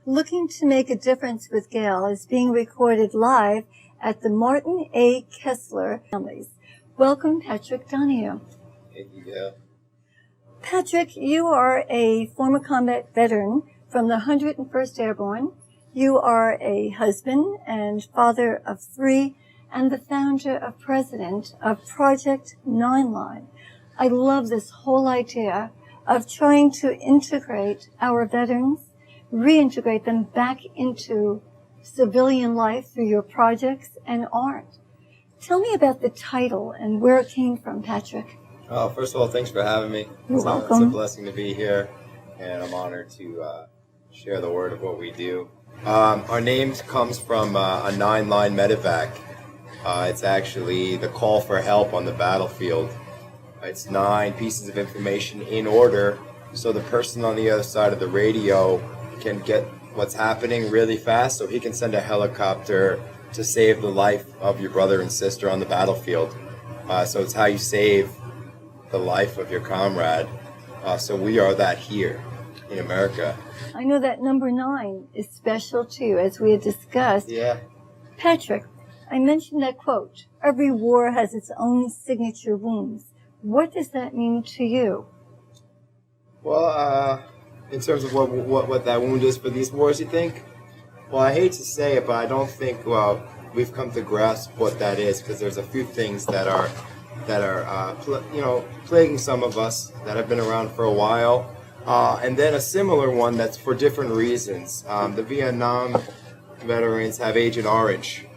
Looking to Make a Difference with Gail is being recorded live at the Martin A. Kessler Families. Welcome, Patrick Donohue. Thank you, Gail. Patrick, you are a former combat veteran from the 101st Airborne. You are a husband and father of 3 and the founder and president of Project9Line. I love this whole idea of trying to integrate our veterans, reintegrate them back into civilian life through your projects and art. Tell me about the title and where it came from, Patrick. First of all, thanks for having me. You're welcome. It's a blessing to be here, and I'm honored to share the word of what we do. Our name comes from a 9-line medevac. It's actually the call for help on the battlefield. It's 9 pieces of information in order, so the person on the other side of the radio can get what's happening really fast, so he can send a helicopter to save the life of your brother and sister on the battlefield. So it's how you save the life of your comrade. So we are that here in America. I know that number 9 is special to you, as we had discussed. Yeah. Patrick, I mentioned that quote, "Every war has its own signature wounds." What does that mean to you? Well, in terms of what that wound is for these wars, you think? Well, I hate to say it, but I don't think we've come to grasp what that is, because there's a few things that are plaguing some of us that have been around for a while, and then a similar one that's for different reasons. The Vietnam veterans have Agent Orange,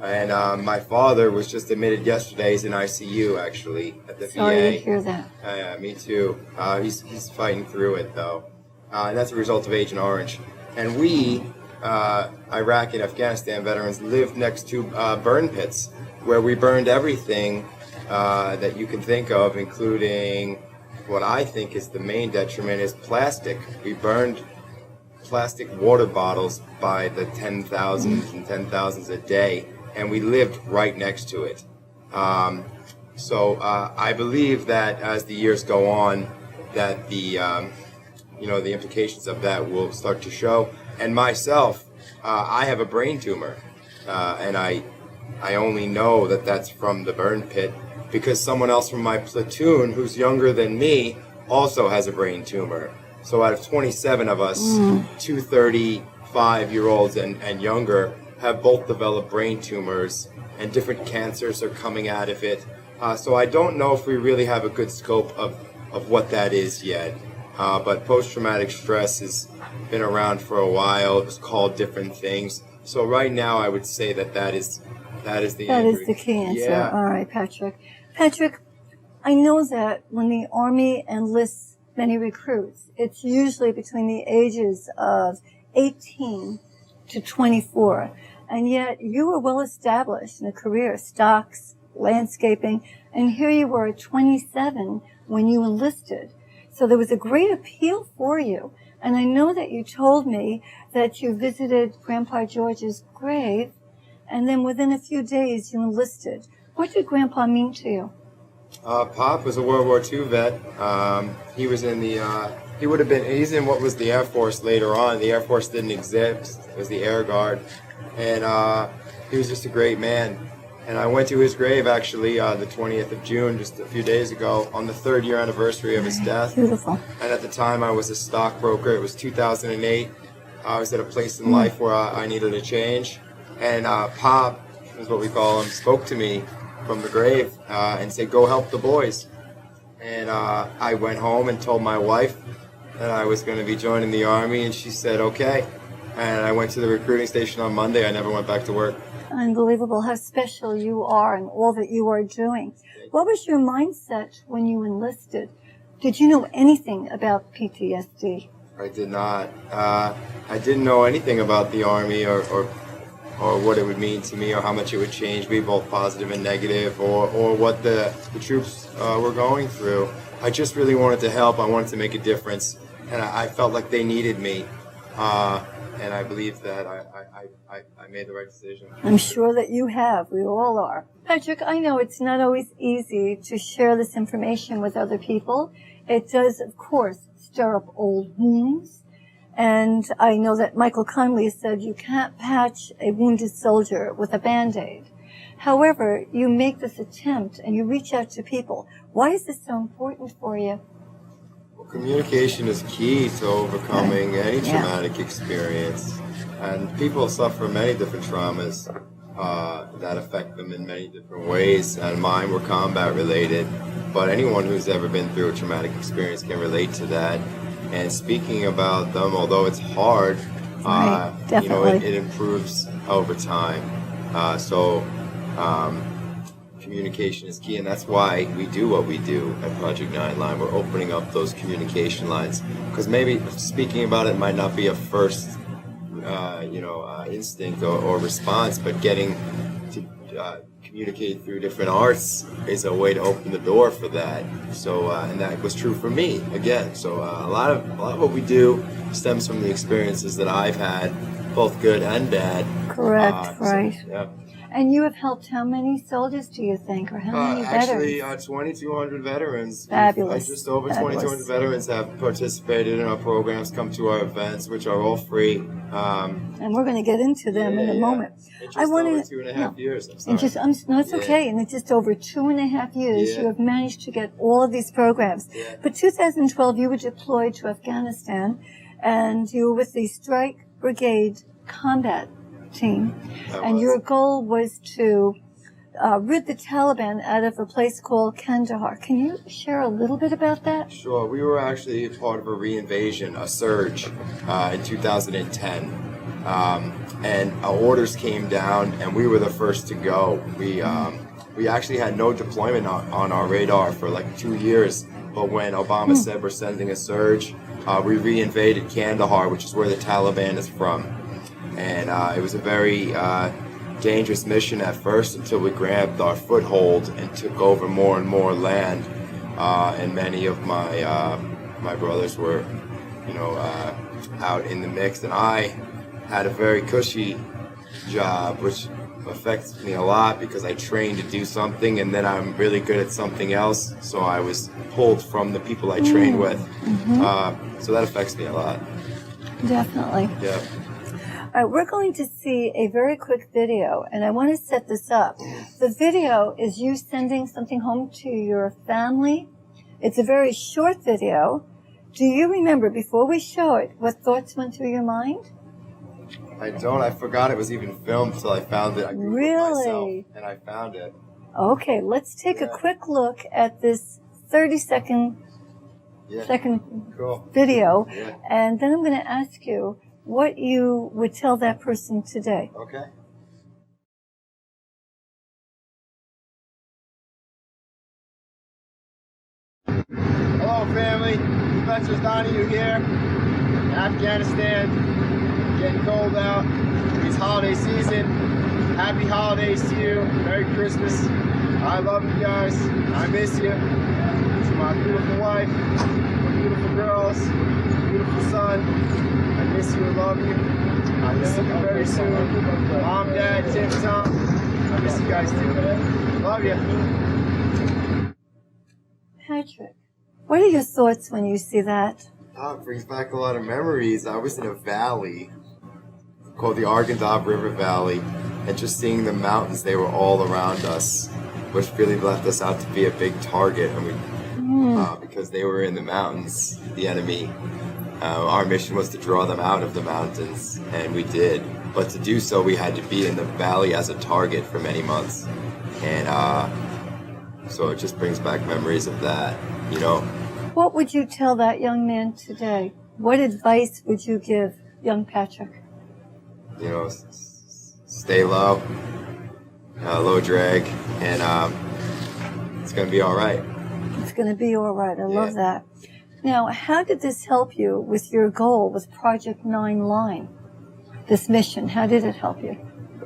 and my father was just admitted yesterday. He's in ICU, actually, at the VA. Sorry to hear that. Yeah, me too. He's fighting through it, though. And that's a result of Agent Orange. And we, Iraq and Afghanistan veterans, lived next to burn pits where we burned everything that you can think of, including what I think is the main detriment is plastic. We burned plastic water bottles by the 10,000s and 10,000s a day, and we lived right next to it. So I believe that as the years go on, that the implications of that will start to show. And myself, I have a brain tumor, and I only know that that's from the burn pit because someone else from my platoon who's younger than me also has a brain tumor. So out of 27 of us, 2 35-year-olds and younger have both developed brain tumors, and different cancers are coming out of it. So I don't know if we really have a good scope of what that is yet. But post-traumatic stress has been around for a while. It's called different things. So right now I would say that is the That answer. is the key answer. Yeah. All right, Patrick. Patrick, I know that when the Army enlists many recruits, it's usually between the ages of 18 to 24. And yet you were well established in a career, stocks, landscaping, and here you were at 27 when you enlisted. So there was a great appeal for you. And I know that you told me that you visited Grandpa George's grave, and then within a few days you enlisted. What did Grandpa mean to you? Pop was a World War II vet. He was in he's in what was the Air Force later on. The Air Force didn't exist. It was the Air Guard. And he was just a great man. And I went to his grave, actually, the 20th of June, just a few days ago, on the 3rd year anniversary of his death. Beautiful. And at the time, I was a stockbroker. It was 2008. I was at a place in life where I needed a change. And Pop, is what we call him, spoke to me from the grave and said, "Go help the boys." And I went home and told my wife that I was going to be joining the Army, and she said, "Okay." And I went to the recruiting station on Monday. I never went back to work. Unbelievable how special you are and all that you are doing. What was your mindset when you enlisted? Did you know anything about PTSD? I did not. I didn't know anything about the Army or what it would mean to me or how much it would change me, both positive and negative, or what the troops were going through. I just really wanted to help. I wanted to make a difference, and I felt like they needed me. And I believe that I made the right decision. I'm sure that you have. We all are. Patrick, I know it's not always easy to share this information with other people. It does, of course, stir up old wounds. And I know that Michael Conley said you can't patch a wounded soldier with a Band-Aid. However, you make this attempt and you reach out to people. Why is this so important for you? Well, communication is key to overcoming any traumatic experience. And people suffer many different traumas that affect them in many different ways. And mine were combat related. But anyone who's ever been through a traumatic experience can relate to that. And speaking about them, although it's hard, it improves over time. Communication is key, and that's why we do what we do at Project 9Line. We're opening up those communication lines, because maybe speaking about it might not be a first, instinct or response, but getting to communicate through different arts is a way to open the door for that. So, and that was true for me again. So, a lot of what we do stems from the experiences that I've had, both good and bad. Correct, right. So, yeah. And you have helped how many soldiers, do you think, or how many veterans? Actually, 2,200 veterans. Fabulous. Just over 2,200 veterans have participated in our programs, come to our events, which are all free. And we're going to get into them in a moment. In just over 2.5 years. I'm sorry. It's okay. And in just over 2.5 years, you have managed to get all of these programs. Yeah. But 2012, you were deployed to Afghanistan, and you were with the Strike Brigade Combat Team, and your goal was to rid the Taliban out of a place called Kandahar. Can you share a little bit about that? Sure. We were actually part of a reinvasion, a surge, in 2010. And our orders came down, and we were the first to go. We actually had no deployment on our radar for like 2 years, but when Obama said we're sending a surge, we reinvaded Kandahar, which is where the Taliban is from. And it was a very dangerous mission at first until we grabbed our foothold and took over more and more land. And many of my brothers were, out in the mix. And I had a very cushy job, which affects me a lot because I trained to do something and then I'm really good at something else. So I was pulled from the people I trained with. So that affects me a lot. Definitely. Yeah. All right, we're going to see a very quick video, and I want to set this up. The video is you sending something home to your family. It's a very short video. Do you remember, before we show it, what thoughts went through your mind? I don't. I forgot it was even filmed until I found it. I Googled myself, and I found it. Okay, let's take a quick look at this 30-second video, and then I'm going to ask you what you would tell that person today. Okay. Hello, family. Professor Donohue here. Afghanistan. Getting cold out. It's holiday season. Happy holidays to you. Merry Christmas. I love you guys. I miss you. To my beautiful wife, my beautiful girls, beautiful son. I miss you and love you. I miss you very soon. Mom, Dad, Tim, Tom. I miss you guys too. Love you. Patrick, what are your thoughts when you see that? Oh, it brings back a lot of memories. I was in a valley called the Arghandab River Valley, and just seeing the mountains, they were all around us, which really left us out to be a big target. I mean, because they were in the mountains, the enemy. Our mission was to draw them out of the mountains, and we did. But to do so, we had to be in the valley as a target for many months. And so it just brings back memories of that, What would you tell that young man today? What advice would you give young Patrick? Stay low, low drag, and it's going to be all right. It's going to be all right. I love that. Now, how did this help you with your goal with Project 9Line? This mission, how did it help you?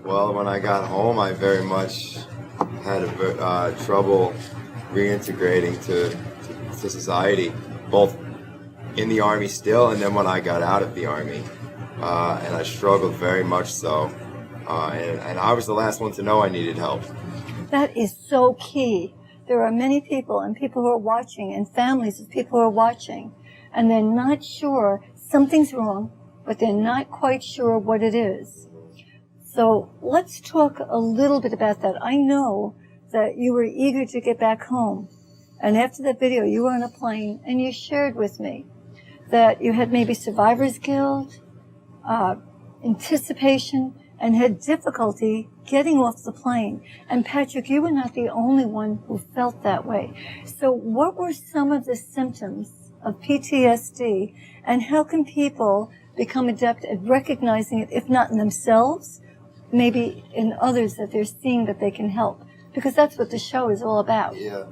Well, when I got home, I very much had trouble reintegrating to society, both in the Army still, and then when I got out of the Army. And I struggled very much so. And I was the last one to know I needed help. That is so key. There are many people and people who are watching and families of people who are watching, and they're not sure something's wrong, but they're not quite sure what it is. So let's talk a little bit about that. I know that you were eager to get back home. And after that video, you were on a plane and you shared with me that you had maybe survivor's guilt, anticipation, and had difficulty getting off the plane. And Patrick, you were not the only one who felt that way. So what were some of the symptoms of PTSD, and how can people become adept at recognizing it, if not in themselves, maybe in others that they're seeing that they can help? Because that's what the show is all about. Yeah.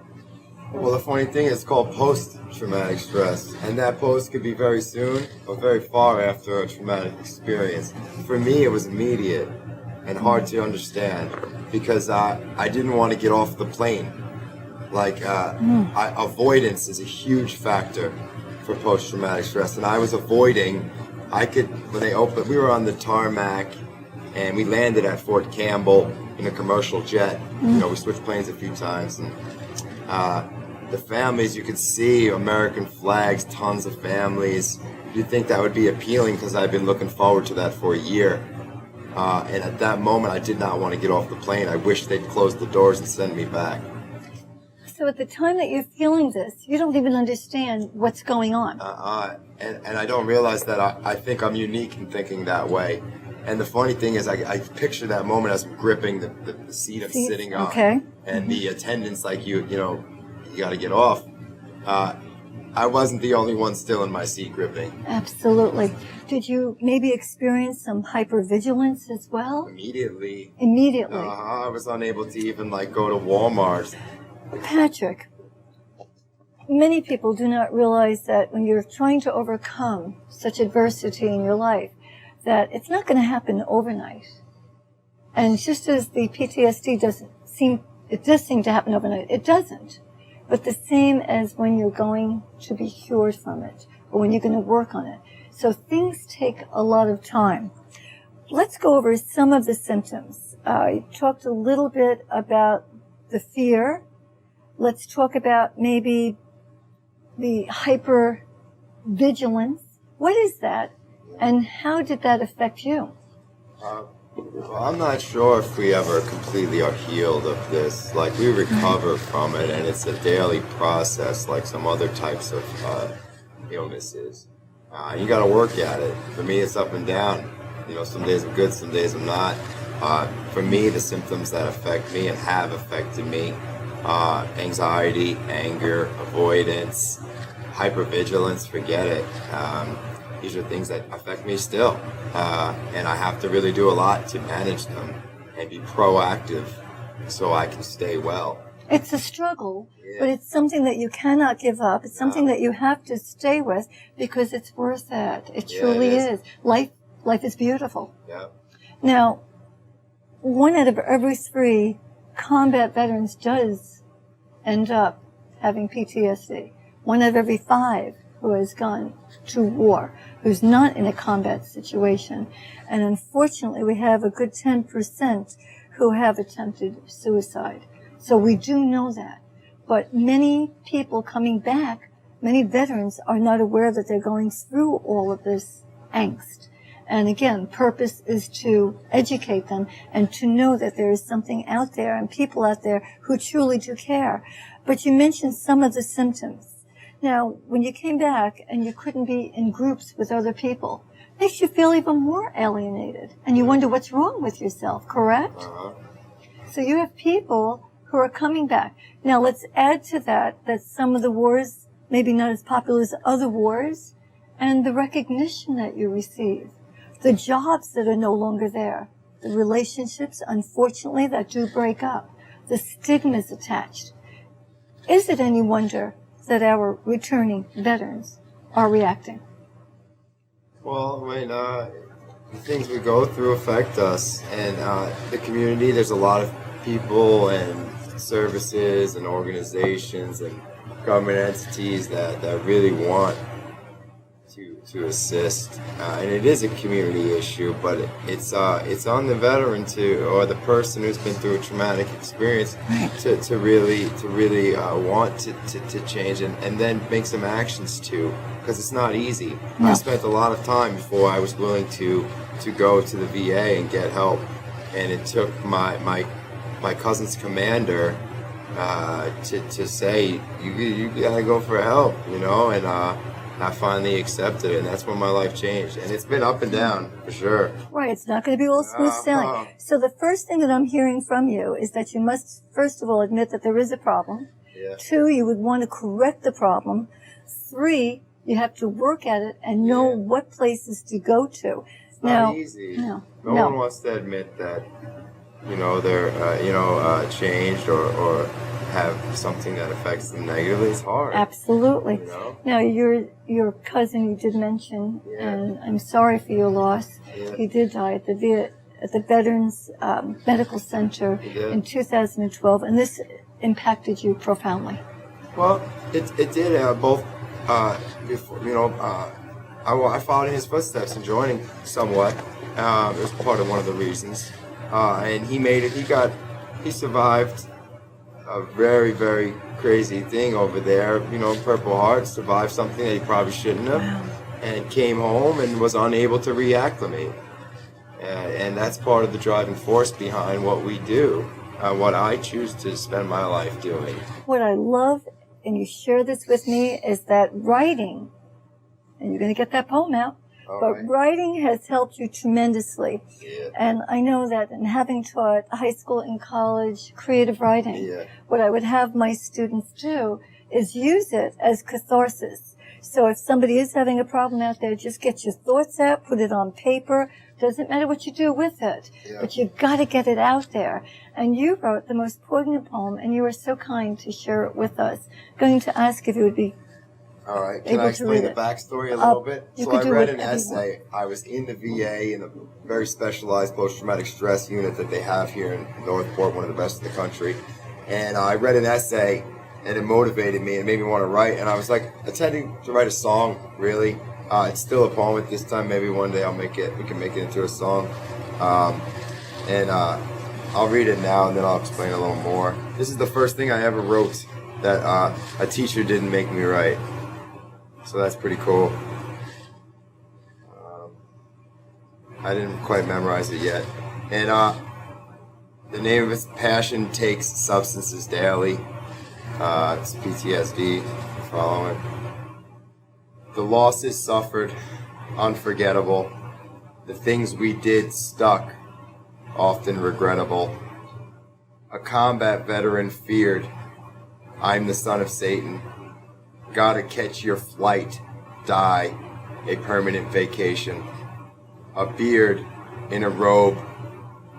Well, the funny thing is, it's called post-traumatic stress, and that post could be very soon or very far after a traumatic experience. For me, it was immediate and hard to understand because I didn't want to get off the plane. Like, avoidance is a huge factor for post-traumatic stress, and I was avoiding. When they opened, we were on the tarmac, and we landed at Fort Campbell in a commercial jet. You know, we switched planes a few times, and the families, you could see American flags, tons of families. You'd think that would be appealing because I've been looking forward to that for a year. And at that moment, I did not want to get off the plane. I wish they'd close the doors and send me back. So at the time that you're feeling this, you don't even understand what's going on. And I don't realize that I think I'm unique in thinking that way. And the funny thing is, I picture that moment as I'm gripping the seat I'm sitting on. Okay. And the attendants like, you got to get off. I wasn't the only one still in my seat gripping. Absolutely. Did you maybe experience some hypervigilance as well? Immediately. I was unable to even go to Walmart. Patrick, many people do not realize that when you're trying to overcome such adversity in your life, that it's not going to happen overnight. And just as the PTSD does seem to happen overnight, it doesn't. But the same as when you're going to be cured from it, or when you're going to work on it. So things take a lot of time. Let's go over some of the symptoms. You talked a little bit about the fear. Let's talk about maybe the hypervigilance. What is that, and how did that affect you? Well, I'm not sure if we ever completely are healed of this. We recover from it, and it's a daily process like some other types of illnesses. You got to work at it. For me, it's up and down. Some days I'm good, some days I'm not. For me, the symptoms that affect me and have affected me, anxiety, anger, avoidance, hypervigilance, forget it. These are things that affect me still, and I have to really do a lot to manage them and be proactive so I can stay well. It's a struggle, but it's something that you cannot give up. It's something that you have to stay with because it's worth it. It truly is. Life is beautiful. Yeah. Now, 1 out of every 3 combat veterans does end up having PTSD. 1 out of every 5 who has gone to war, who's not in a combat situation. And unfortunately, we have a good 10% who have attempted suicide. So we do know that. But many people coming back, many veterans are not aware that they're going through all of this angst. And again, purpose is to educate them and to know that there is something out there and people out there who truly do care. But you mentioned some of the symptoms. Now, when you came back and you couldn't be in groups with other people, it makes you feel even more alienated. And you wonder what's wrong with yourself, correct? So you have people who are coming back. Now, let's add to that some of the wars, maybe not as popular as other wars, and the recognition that you receive, the jobs that are no longer there, the relationships, unfortunately, that do break up, the stigmas attached. Is it any wonder that our returning veterans are reacting? Well, the things we go through affect us, and the community, there's a lot of people and services and organizations and government entities that really want to assist, and it is a community issue, but it's on the veteran or the person who's been through a traumatic experience to really want to change and then make some actions to because it's not easy. No. I spent a lot of time before I was willing to go to the VA and get help, and it took my cousin's commander to say you gotta go for help, you know, and I finally accepted it, and that's when my life changed. And it's been up and down, for sure. Right, it's not going to be all smooth sailing. So the first thing that I'm hearing from you is that you must, first of all, admit that there is a problem. Yeah. 2, you would want to correct the problem. 3, you have to work at it and know what places to go to. It's not easy. No one wants to admit that, you know, they're, changed or have something that affects them negatively. It's hard. Absolutely. You know? Now, your cousin you did mention, and I'm sorry for your loss. Yeah. He did die at the Veterans Medical Center in 2012, and this impacted you profoundly. Well, it did both. Before, you know, I followed in his footsteps and joining somewhat. It was part of one of the reasons, and he made it. He survived a very, very crazy thing over there. You know, Purple Heart survived something that he probably shouldn't have, and came home and was unable to reacclimate. And that's part of the driving force behind what we do, what I choose to spend my life doing. What I love, and you share this with me, is that writing, and you're going to get that poem out, writing has helped you tremendously. Yeah. And I know that in having taught high school and college creative writing, what I would have my students do is use it as catharsis. So if somebody is having a problem out there, just get your thoughts out, put it on paper. Doesn't matter what you do with it, but you've got to get it out there. And you wrote the most poignant poem, and you were so kind to share it with us. Going to ask if you would be all right. Can I explain the backstory a little bit? So I read an essay. I was in the VA in a very specialized post-traumatic stress unit that they have here in Northport, one of the best in the country. And I read an essay, and it motivated me and made me want to write. And I was like intending to write a song, really. It's still a poem at this time. Maybe one day we can make it into a song. I'll read it now, and then I'll explain a little more. This is the first thing I ever wrote that a teacher didn't make me write. So that's pretty cool. I didn't quite memorize it yet. And the name of it, Passion Takes Substances Daily. It's PTSD, following. The losses suffered, unforgettable. The things we did stuck, often regrettable. A combat veteran feared, I'm the son of Satan. Gotta catch your flight, die, a permanent vacation. A beard in a robe,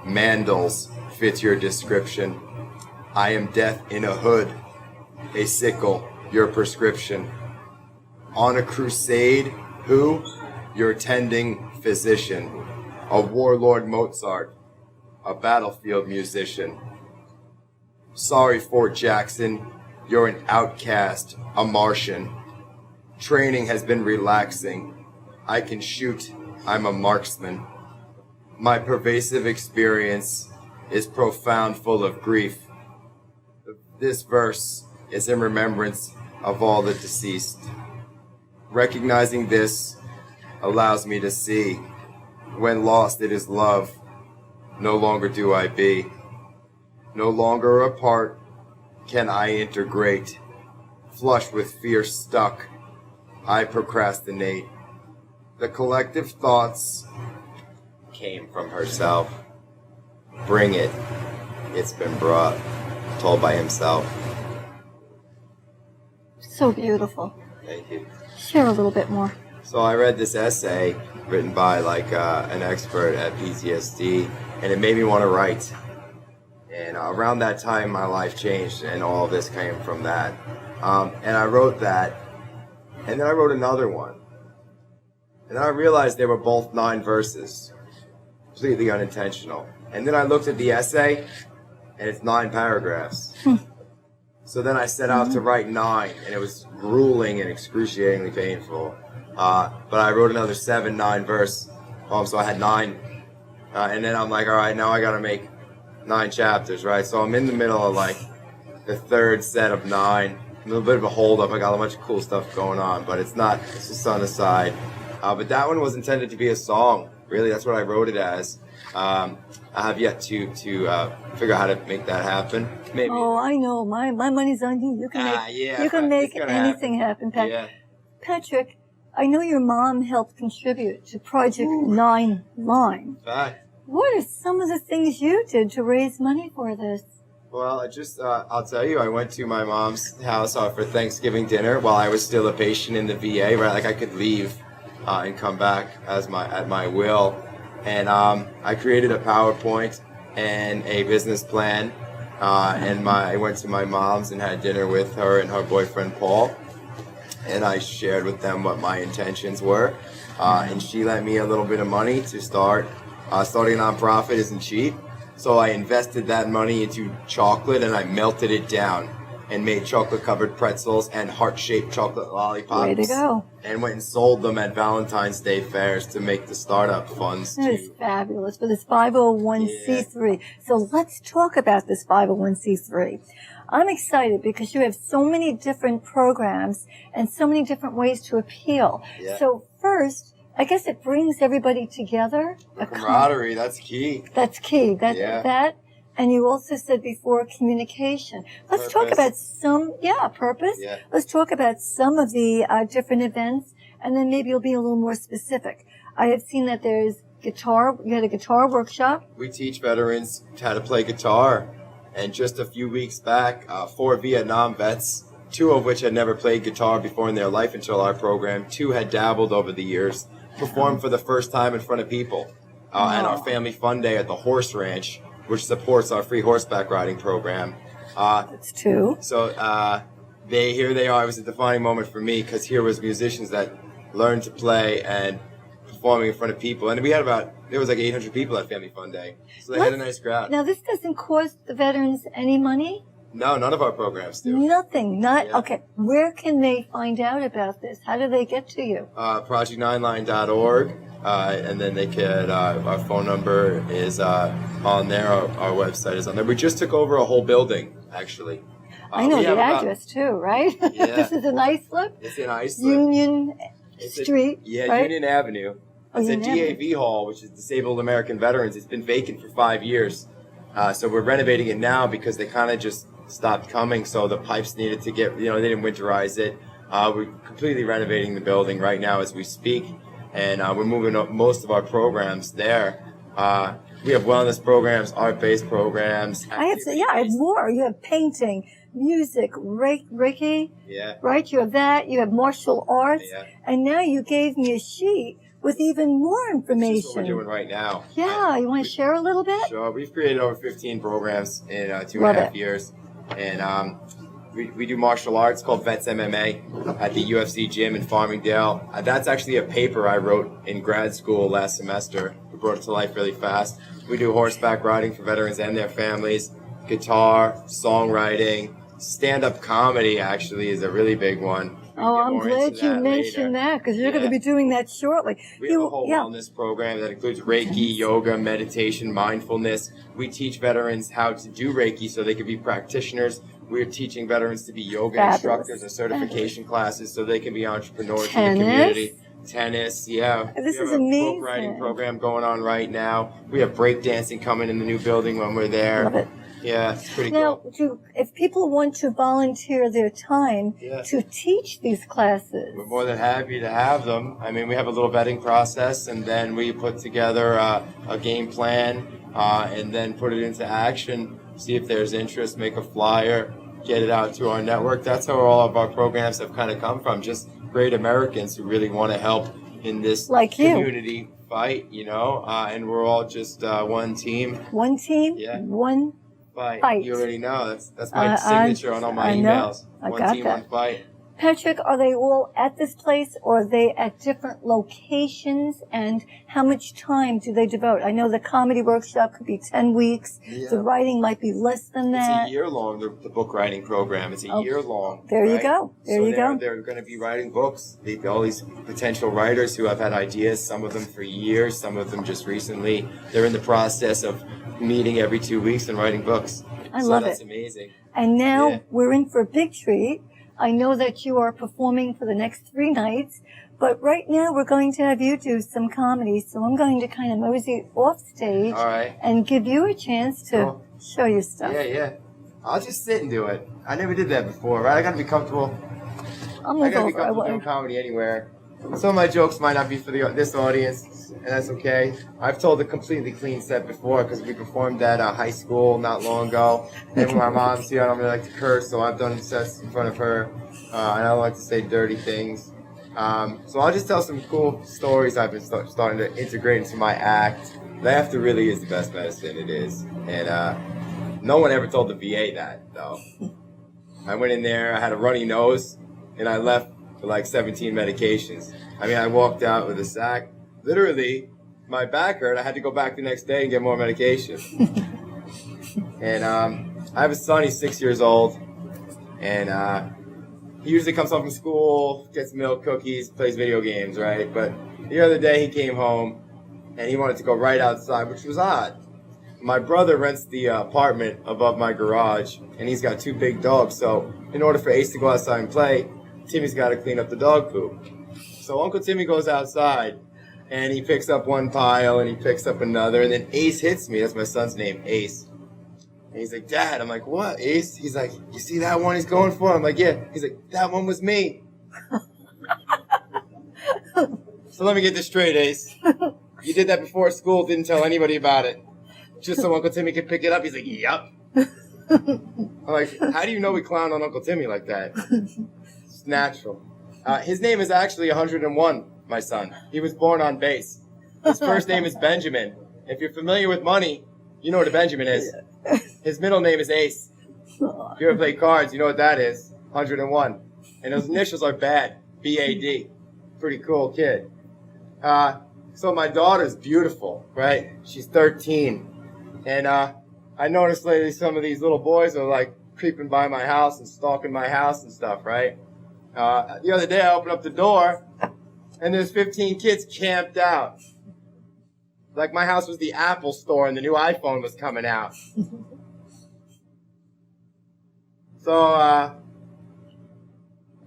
mandals fits your description. I am death in a hood, a sickle, your prescription. On a crusade, who? Your tending physician. A warlord Mozart, a battlefield musician. Sorry, Fort Jackson, you're an outcast, a Martian. Training has been relaxing. I can shoot, I'm a marksman. My pervasive experience is profound, full of grief. This verse is in remembrance of all the deceased. Recognizing this allows me to see, when lost it is love, no longer do I be. No longer apart can I integrate. Flush with fear stuck, I procrastinate. The collective thoughts came from herself. Bring it, it's been brought, told by himself. So beautiful. Thank you. Share a little bit more. So I read this essay written by an expert at PTSD, and it made me want to write. And around that time, my life changed, and all of this came from that. And I wrote that, and then I wrote another one. And then I realized they were both 9 verses, completely unintentional. And then I looked at the essay, and it's 9 paragraphs. So then I set out to write 9, and it was grueling and excruciatingly painful. But I wrote another 7 9-verse poems, so I had 9. And then I'm like, all right, now I got to make 9 chapters, right? So I'm in the middle of like the 3rd set of 9, a little bit of a hold up. I got a bunch of cool stuff going on, but it's just on the side. But that one was intended to be a song. Really, that's what I wrote it as. I have yet to figure out how to make that happen. Maybe. Oh, I know. My money's on you. You can make anything happen, Pat. Yeah. Patrick, I know your mom helped contribute to Project9Line. What are some of the things you did to raise money for this? Well, I'll tell you, I went to my mom's house for Thanksgiving dinner while I was still a patient in the VA, right? Like I could leave and come back at my will. And I created a PowerPoint and a business plan. I went to my mom's and had dinner with her and her boyfriend, Paul. And I shared with them what my intentions were. And she lent me a little bit of money to start. Starting a nonprofit isn't cheap. So I invested that money into chocolate and I melted it down and made chocolate-covered pretzels and heart-shaped chocolate lollipops. Way to go. And went and sold them at Valentine's Day fairs to make the startup funds. That is fabulous for this 501c3. So let's talk about this 501c3. I'm excited because you have so many different programs and so many different ways to appeal. Yeah. So first, I guess it brings everybody together. The camaraderie, that's key. That's key. That, and you also said before communication. Let's talk about purpose. Yeah. Let's talk about some of the different events, and then maybe you'll be a little more specific. I have seen that there's guitar. You had a guitar workshop. We teach veterans how to play guitar, and just a few weeks back, 4 Vietnam vets, 2 of which had never played guitar before in their life until our program, 2 had dabbled over the years, performed for the first time in front of people, and our family fun day at the horse ranch, which supports our free horseback riding program. That's 2. So here they are. It was a defining moment for me because here was musicians that learned to play and performing in front of people. And there was like 800 people at Family Fun Day. So they had a nice crowd. Now, this doesn't cost the veterans any money? No, none of our programs do. Nothing. Okay. Where can they find out about this? How do they get to you? Project9Line.org. And then they could, our phone number is on there. Our website is on there. We just took over a whole building, actually. I know the address too, right? Yeah. This is in Islip? It's in Islip. Union Street, right? Union Avenue. It's a DAV hall, which is Disabled American Veterans. It's been vacant for 5 years. So we're renovating it now because they kind of just stopped coming. So the pipes needed to get, they didn't winterize it. We're completely renovating the building right now as we speak. And we're moving up most of our programs there. We have wellness programs, art-based programs. I have more. You have painting, music, Reiki. Yeah. Right? You have that. You have martial arts. Yeah. And now you gave me a sheet with even more information. This is what we're doing right now. Yeah. You want to share a little bit? Sure. We've created over 15 programs in 2.5 years. And we do martial arts called Vets MMA at the UFC gym in Farmingdale. That's actually a paper I wrote in grad school last semester. We brought it to life really fast. We do horseback riding for veterans and their families, guitar, songwriting, stand-up comedy actually is a really big one. I'm glad you mentioned that because you're going to be doing that shortly. We have a whole wellness program that includes Reiki, yoga, meditation, mindfulness. We teach veterans how to do Reiki so they can be practitioners. We're teaching veterans to be yoga instructors and certification classes so they can be entrepreneurs in the community. Tennis, yeah. This is amazing. We have a amazing. book writing program going on right now. We have breakdancing coming in the new building when we're there. Love it. Yeah, it's pretty now, cool. If people want to volunteer their time to teach these classes, we're more than happy to have them. I mean, we have a little vetting process, and then we put together a game plan, and then put it into action, see if there's interest, make a flyer, get it out to our network. That's how all of our programs have kind of come from, just great Americans who really want to help in this community fight, and we're all just one team. One team, one fight. You already know. That's my signature on all my emails. One team, one fight. Patrick, are they all at this place or are they at different locations? And how much time do they devote? I know the comedy workshop could be 10 weeks. Yeah. The writing might be less than that. It's a year long, the book writing program. It's a year long. There you go. They're going to be writing books. All these potential writers who have had ideas, some of them for years, some of them just recently. They're in the process of meeting every 2 weeks and writing books. I love it. That's amazing. And now we're in for a big treat. I know that you are performing for the next 3 nights, but right now we're going to have you do some comedy, so I'm going to kind of mosey off stage All right. and give you a chance to show your stuff. Yeah. I'll just sit and do it. I never did that before, right? I gotta be comfortable. I gotta be comfortable doing comedy anywhere. Some of my jokes might not be for this audience, and that's okay. I've told a completely clean set before because we performed at high school not long ago. And when my mom's here, I don't really like to curse, so I've done sets in front of her, and I don't like to say dirty things. So I'll just tell some cool stories I've been starting to integrate into my act. Laughter really is the best medicine, it is. And no one ever told the VA that, though. I went in there, I had a runny nose, and I left with like 17 medications. I mean, I walked out with a sack. Literally, my back hurt. I had to go back the next day and get more medication. And I have a son, he's 6 years old. And he usually comes home from school, gets milk, cookies, plays video games, right? But the other day he came home and he wanted to go right outside, which was odd. My brother rents the apartment above my garage, and he's got 2 big dogs. So in order for Ace to go outside and play, Timmy's got to clean up the dog poop. So Uncle Timmy goes outside, and he picks up one pile, and he picks up another, and then Ace hits me. That's my son's name, Ace. And he's like, Dad. I'm like, what, Ace? He's like, you see that one he's going for? I'm like, yeah. He's like, that one was me. So let me get this straight, Ace. You did that before school, didn't tell anybody about it. Just so Uncle Timmy could pick it up. He's like, yup. I'm like, how do you know we clown on Uncle Timmy like that? It's natural. His name is actually 101, my son. He was born on base. His first name is Benjamin. If you're familiar with money, you know what a Benjamin is. His middle name is Ace. If you ever play cards, you know what that is. 101. And those initials are BAD. B-A-D. Pretty cool kid. So my daughter's beautiful, right? She's 13. And I noticed lately some of these little boys are like creeping by my house and stalking my house and stuff, right? The other day I opened up the door and there's 15 kids camped out. Like my house was the Apple store and the new iPhone was coming out. So I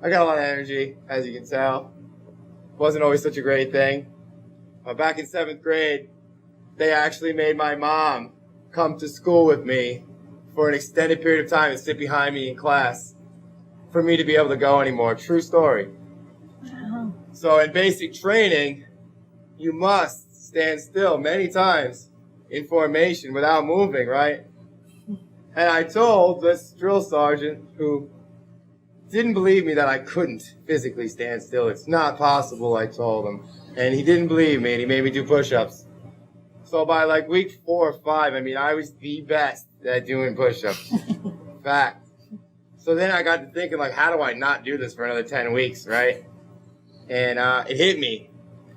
got a lot of energy, as you can tell. Wasn't always such a great thing. Back in 7th grade, they actually made my mom come to school with me for an extended period of time and sit behind me in class for me to be able to go anymore. True story. Wow. So in basic training, you must stand still many times in formation without moving, right? And I told this drill sergeant who didn't believe me that I couldn't physically stand still. It's not possible, I told him. And he didn't believe me, and he made me do push-ups. So by like week 4 or 5, I mean, I was the best at doing push-ups. Fact. So then I got to thinking, like, how do I not do this for another 10 weeks, right? And it hit me.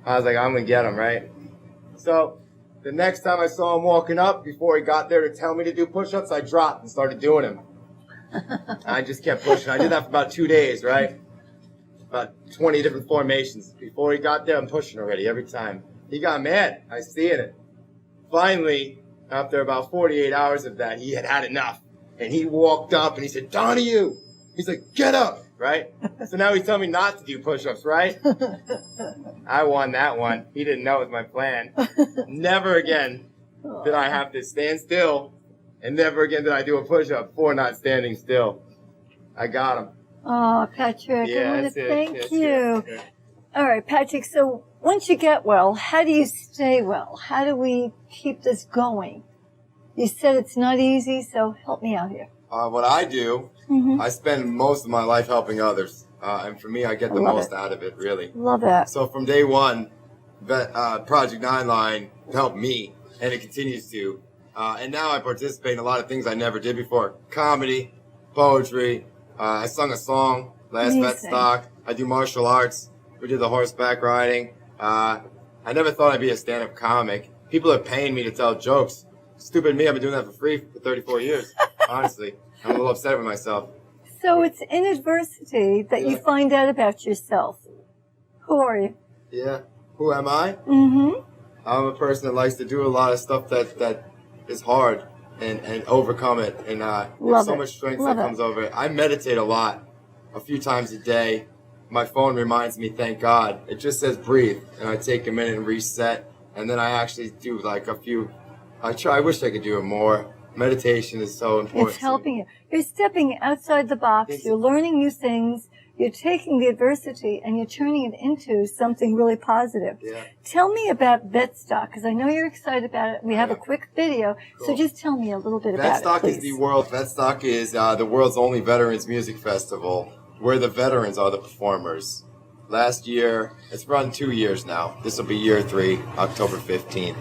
I was like, I'm going to get him, right? So the next time I saw him walking up, before he got there to tell me to do push-ups, I dropped and started doing them. I just kept pushing. I did that for about 2 days, right? About 20 different formations. Before he got there, I'm pushing already every time. He got mad. I see it. Finally, after about 48 hours of that, he had had enough. And he walked up and he said, Donohue! He's like, get up! Right? So now he's telling me not to do push-ups, right? I won that one. He didn't know it was my plan. Never again did I have to stand still. And never again did I do a push-up for not standing still. I got him. Oh, Patrick, Yeah, I want to thank that's you. it. All right, Patrick, so once you get well, how do you stay well? How do we keep this going? You said it's not easy, so help me out here. What I do, I spend most of my life helping others. And for me, I get the most out of it, really. Love that. So from day one, Project 9Line helped me, and it continues to. And now I participate in a lot of things I never did before. Comedy, poetry. I sung a song, Last Vet Stock. I do martial arts. We did the horseback riding. I never thought I'd be a stand-up comic. People are paying me to tell jokes. Stupid me, I've been doing that for free for 34 years. Honestly, I'm a little upset with myself. So it's in adversity that you find out about yourself. Who are you? Yeah. Who am I? I'm a person that likes to do a lot of stuff that is hard and overcome it. And there's so much strength that comes over it. I meditate a lot. a few times a day. My phone reminds me, thank God. It just says breathe, and I take a minute and reset, and then I actually do like a few. I wish I could do it more. Meditation is so important. It's helping you. You're stepping outside the box. You're learning new things. You're taking the adversity and you're turning it into something really positive. Yeah. Tell me about Vetstock, because I know you're excited about it. We have a quick video, so just tell me a little bit about it, please. Vetstock is the world's only veterans music festival, where the veterans are the performers. Last year, it's run 2 years now. This will be year 3, October 15th,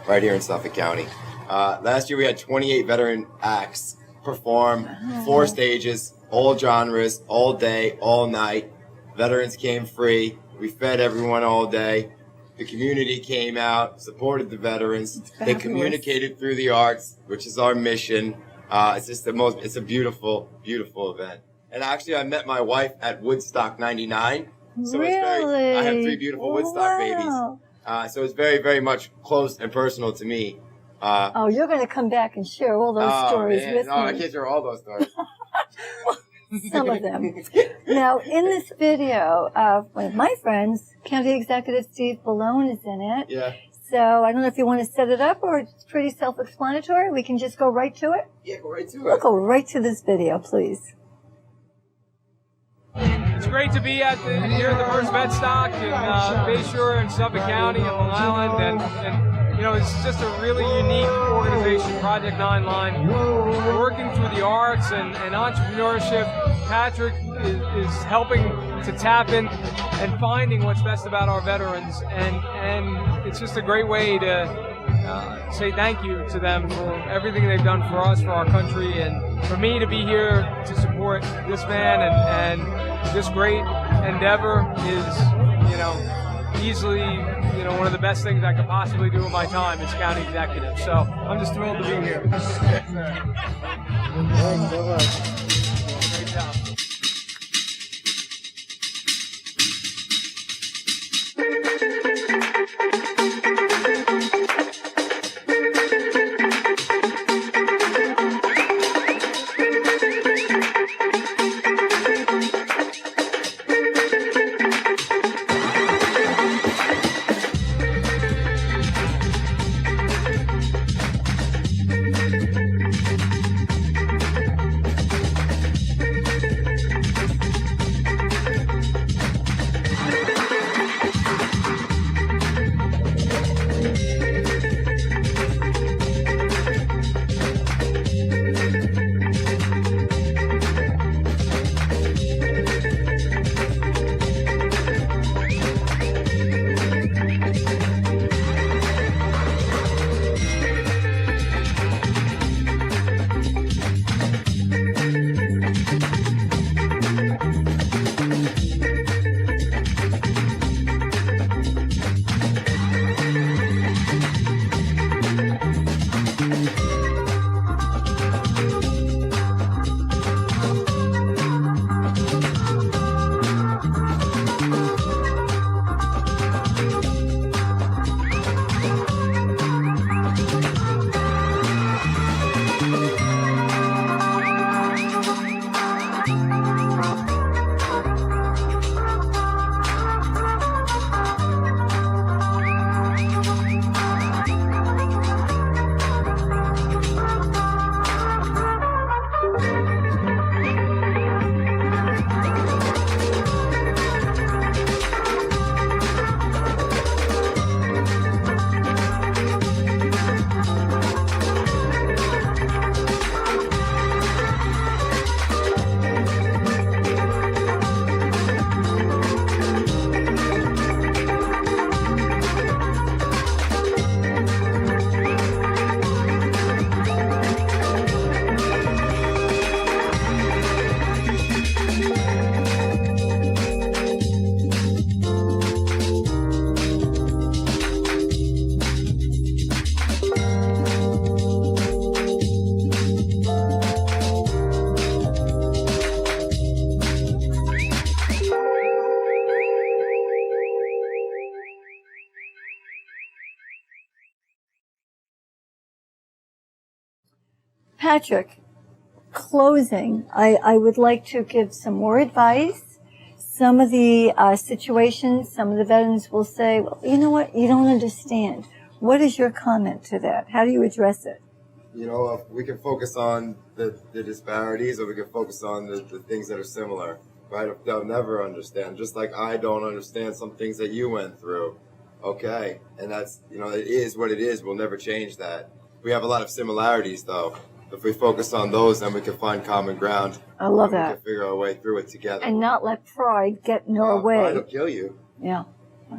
right here in Suffolk County. Last year we had 28 veteran acts perform, 4 stages, all genres, all day, all night. Veterans came free. We fed everyone all day. The community came out, supported the veterans. They communicated through the arts, which is our mission. It's just it's a beautiful, beautiful event. And actually, I met my wife at Woodstock 99. So Really? I have 3 beautiful Woodstock babies. So it's very, very much close and personal to me. You're going to come back and share all those stories with me. No, I can't share all those stories. Some of them. Now, in this video, one of my friends, County Executive Steve Ballone, is in it. Yeah. So I don't know if you want to set it up or it's pretty self-explanatory. We can just go right to it. Yeah, go right to it. We'll go right to this video, please. It's great to be here at the first Vetstock in Bayshore in Suffolk County in Long Island, and you know, it's just a really unique organization, Project9Line. We're working through the arts and entrepreneurship. Patrick is helping to tap in and finding what's best about our veterans, and it's just a great way to say thank you to them for everything they've done for us, for our country, and for me to be here to support this man and this great endeavor is, you know, easily, you know, one of the best things I could possibly do in my time as county executive. So I'm just thrilled to be here. Thanks so much. Great job. Patrick, closing, I would like to give some more advice. Some of the situations, some of the veterans will say, well, you know what, you don't understand. What is your comment to that? How do you address it? You know, we can focus on the disparities, or we can focus on the things that are similar, right? They'll never understand, just like I don't understand some things that you went through. Okay, and that's, you know, it is what it is. We'll never change that. We have a lot of similarities, though. If we focus on those, then we can find common ground. I love and that. We can figure our way through it together. And not let pride get in our way. Pride will kill you. Yeah.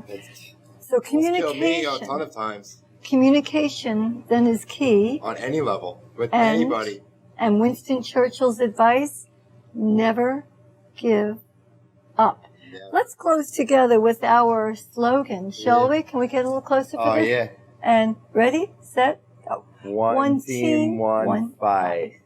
It's So communication. killed me a ton of times. Communication then is key. On any level, with anybody. And Winston Churchill's advice, never give up. Yeah. Let's close together with our slogan, shall we? Can we get a little closer for this? Yeah. And ready, set, go. One team, one fight.